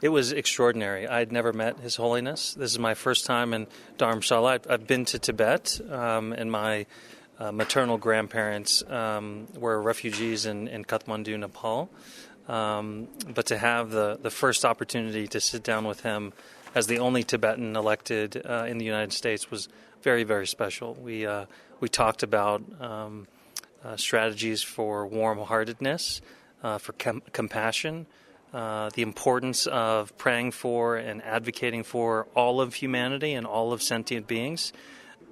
It was extraordinary. I'd never met His Holiness. This is my first time in Dharamshala. I've been to Tibet, and my maternal grandparents were refugees in Kathmandu, Nepal. But to have the first opportunity to sit down with him as the only Tibetan elected in the United States was very, very special. We talked about strategies for warm-heartedness, for compassion, the importance of praying for and advocating for all of humanity and all of sentient beings.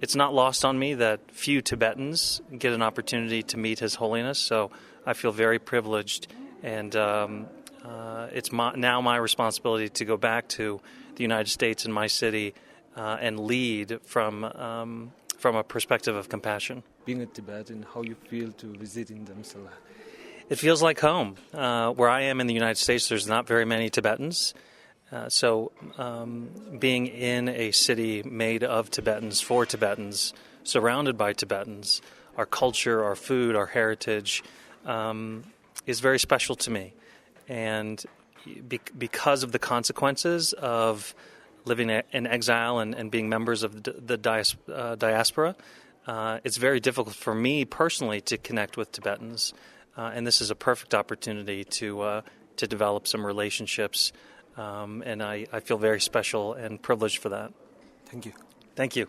It's not lost on me that few Tibetans get an opportunity to meet His Holiness, so I feel very privileged, and it's now my responsibility to go back to the United States and my city and lead from a perspective of compassion. Being a Tibetan, how you feel to visit in Dharamsala? It feels like home. Where I am in the United States, there's not very many Tibetans. So being in a city made of Tibetans, for Tibetans, surrounded by Tibetans, our culture, our food, our heritage is very special to me. And because of the consequences of living in exile and being members of the diaspora, it's very difficult for me personally to connect with Tibetans. And this is a perfect opportunity to develop some relationships, and I feel very special and privileged for that. Thank you. Thank you.